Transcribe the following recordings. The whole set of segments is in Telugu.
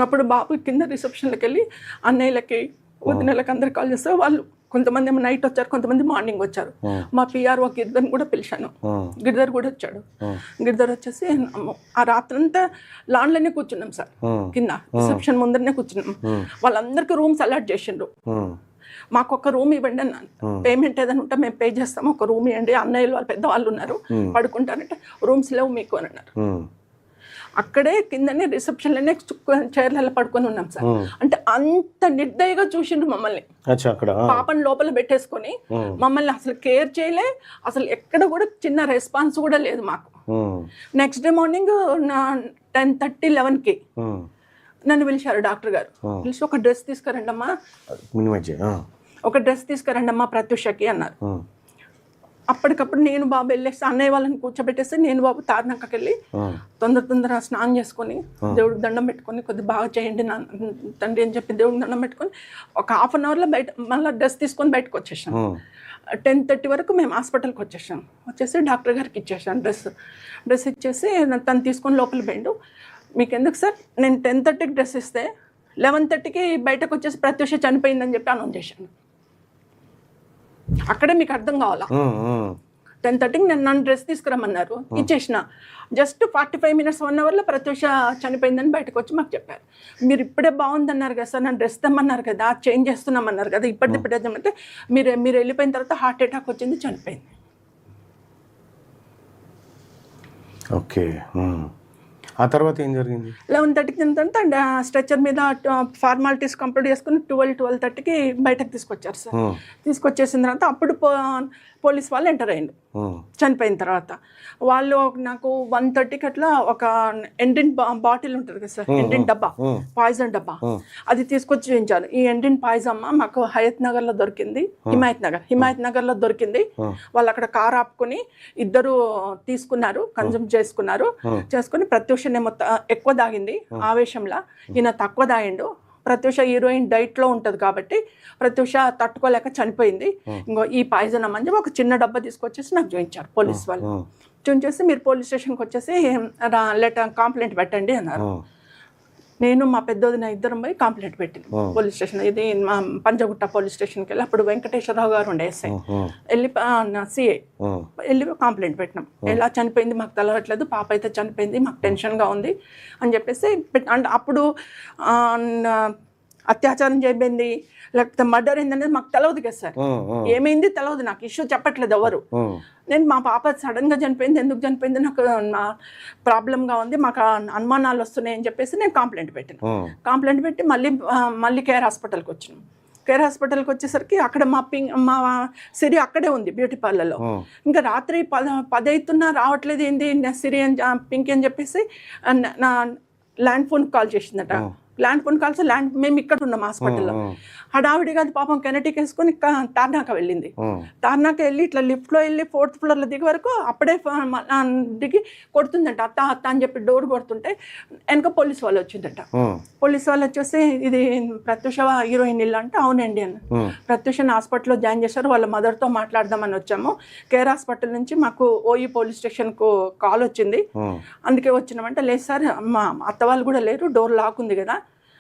అప్పుడు బాబు కింద రిసెప్షన్లోకి వెళ్ళి అన్నయ్యలకి వదినలకి అందరికి కాల్ చేస్తే వాళ్ళు కొంతమంది ఏమో నైట్ వచ్చారు, కొంతమంది మార్నింగ్ వచ్చారు. మా పిఆర్ఓ గిరిధర్ కూడా పిలిచాను, గిరిధర్ కూడా వచ్చాడు. గిరిధర్ వచ్చేసి ఆ రాత్రంతా లాన్లోనే కూర్చున్నాం సార్, కింద రిసెప్షన్ ముందరనే కూర్చున్నాం. వాళ్ళందరికీ రూమ్స్ అలాట్ చేసిండ్రు. మాకు ఒక రూమ్ ఇవ్వండి అన్నాను, పేమెంట్ ఏదైనా ఉంటే మేము పే చేస్తాము, ఒక రూమ్ ఇవ్వండి, అన్నయ్యలు వాళ్ళు పెద్దవాళ్ళు ఉన్నారు పడుకుంటారంటే రూమ్స్ లేవు మీకు అని అన్నారు. అక్కడే కిందనే రిసెప్షన్లోనే చైర్లలో పడుకొని ఉన్నాం సార్. అంటే అంత నిర్దయగా చూసిండు మమ్మల్ని, పాపని లోపల పెట్టేసుకొని మమ్మల్ని అసలు కేర్ చేయలే, అసలు ఎక్కడ కూడా చిన్న రెస్పాన్స్ కూడా లేదు మాకు. నెక్స్ట్ డే మార్నింగ్ 10:30, 11కి నన్ను పిలిచారు డాక్టర్ గారు. పిలిచి ఒక డ్రెస్ తీసుకురండి అమ్మా, ఒక డ్రెస్ తీసుకురండి అమ్మా ప్రత్యూషకి అన్నారు. అప్పటికప్పుడు నేను బాబు వెళ్ళేసి అన్నయ్య వాళ్ళని కూర్చోబెట్టేసి నేను బాబు తార్నాకకి వెళ్ళి తొందర స్నానం చేసుకొని దేవుడికి దండం పెట్టుకొని కొద్దిగా బాగా చేయండి నా తండ్రి అని చెప్పి దేవుడికి దండం పెట్టుకొని ఒక హాఫ్ అన్ అవర్లో బయట మళ్ళీ డ్రెస్ తీసుకొని బయటకు వచ్చేసాం. 10:30 వరకు మేము హాస్పిటల్కి వచ్చేసి డాక్టర్ గారికి ఇచ్చేసాను డ్రెస్ ఇచ్చేసి తను తీసుకొని లోపల పోయిండు. మీకు ఎందుకు సార్, నేను 10:30కి డ్రెస్ ఇస్తే 11:30కి బయటకు వచ్చేసి ప్రత్యూష చనిపోయిందని చెప్పి అనౌన్స్ చేశాను. అక్కడే మీకు అర్థం కావాలా, 10:30కి నన్ను డ్రెస్ తీసుకురమ్మన్నారు, ఇచ్చేసిన. జస్ట్ 45 minutes 1 hourలో ప్రత్యూష చనిపోయిందని బయటకు వచ్చి మాకు చెప్పారు. మీరు ఇప్పుడే బాగుందన్నారు కదా సార్, నన్ను డ్రెస్ తెమ్మన్నారు కదా, చేంజ్ చేస్తున్నామన్నారు కదా, ఇప్పటికిప్పుడే తెమ్మంటే మీరు వెళ్ళిపోయిన తర్వాత హార్ట్ అటాక్ వచ్చింది, చనిపోయింది. ఓకే, ఆ తర్వాత ఏం జరిగింది? 11:30కి తింటే స్ట్రెచర్ మీద ఫార్మాలిటీస్ కంప్లీట్ చేసుకుని 12:30కి బయటకు తీసుకొచ్చారు సార్. తీసుకొచ్చేసిన తర్వాత అప్పుడు పోలీస్ వాళ్ళు ఎంటర్ అయ్యిండు చనిపోయిన తర్వాత. వాళ్ళు నాకు 1:30కి అట్లా ఒక ఎండిన్ బాటిల్ ఉంటుంది కదా సార్, ఎండిన్ డబ్బా, పాయిజన్ డబ్బా, అది తీసుకొచ్చి చూపించారు. ఈ ఎండిన్ పాయిజన్ మాకు హయత్ నగర్లో దొరికింది, హిమాయత్ నగర్లో దొరికింది. వాళ్ళు అక్కడ కార్ ఆపుకొని ఇద్దరు తీసుకున్నారు, కన్జ్యూమ్ చేసుకుని ప్రత్యూషనే మొత్తం ఎక్కువ తాగింది ఆవేశంలో, ఈయన తక్కువ తాగిండు. ప్రత్యూష హీరోయిన్ డైట్లో ఉంటుంది కాబట్టి ప్రత్యూష తట్టుకోలేక చనిపోయింది. ఇంకో ఈ పాయిజన్ అమ్మని చెప్పి ఒక చిన్న డబ్బా తీసుకొచ్చేసి నాకు చూపించారు పోలీస్ వాళ్ళు. చూపించేసి మీరు పోలీస్ స్టేషన్కి వచ్చేసి కంప్లైంట్ పెట్టండి అన్నారు. నేను మా పెద్దోదిన ఇద్దరం పోయి కంప్లైంట్ పెట్టింది పోలీస్ స్టేషన్. ఇది మా పంజగుట్ట పోలీస్ స్టేషన్కి వెళ్ళి అప్పుడు వెంకటేశ్వరరావు గారు ఉండే ఎస్ఐ, వెళ్ళి సిఐ వెళ్ళి కంప్లైంట్ పెట్టినాం. ఎలా చనిపోయింది మాకు తెలవట్లేదు, పాప అయితే చనిపోయింది, మాకు టెన్షన్గా ఉంది అని చెప్పేసి. అప్పుడు అత్యాచారం చేయబడింది లేకపోతే మర్డర్ అయిందనేది మాకు తెలియదు కదా సార్, ఏమైంది తెలియదు నాకు, ఇష్యూ చెప్పట్లేదు ఎవరు. నేను మా పాప సడన్గా చనిపోయింది, ఎందుకు చనిపోయింది నాకు ప్రాబ్లంగా ఉంది, మాకు అనుమానాలు వస్తున్నాయి అని చెప్పేసి నేను కంప్లైంట్ పెట్టాను. కంప్లైంట్ పెట్టి మళ్ళీ కేర్ హాస్పిటల్కి వచ్చినాం. కేర్ హాస్పిటల్కి వచ్చేసరికి అక్కడ మా సిరి అక్కడే ఉంది బ్యూటీ పార్లర్లో. ఇంకా రాత్రి 10 అవుతున్నా రావట్లేదు, ఏంది సిరి అని పింకీ అని చెప్పేసి నా ల్యాండ్ ఫోన్ కాల్ చేసిందట. మేము ఇక్కడ ఉన్నాం హాస్పిటల్లో. హడావిడిగా అది పాపం కెనటిక్ వేసుకొని తార్నాక వెళ్ళింది. తార్నాక వెళ్ళి ఇట్లా లిఫ్ట్లో వెళ్ళి 4th floorలో దిగే వరకు అప్పుడే దిగి కొడుతుందంట, అత్త అని చెప్పి డోర్ కొడుతుంటే వెనక పోలీస్ వాళ్ళు వచ్చిందట. పోలీస్ వాళ్ళు వచ్చేసి ఇది ప్రత్యూష హీరోయిన్ ఇల్లు అంటే అవునండి అన్న. ప్రత్యూషని హాస్పిటల్లో జాయిన్ చేశారు, వాళ్ళ మదర్తో మాట్లాడదామని వచ్చాము. కేర్ హాస్పిటల్ నుంచి మాకు ఓయి పోలీస్ స్టేషన్కు కాల్ వచ్చింది, అందుకే వచ్చినామంటే లేదు సార్ మా అత్త వాళ్ళు కూడా లేరు, డోర్ లాక్ ఉంది కదా,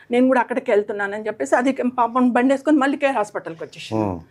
నేను కూడా అక్కడికి వెళ్తున్నానని చెప్పేసి అది పాపం బండి వేసుకొని మళ్ళీ కేర్ హాస్పిటల్కి వచ్చేసి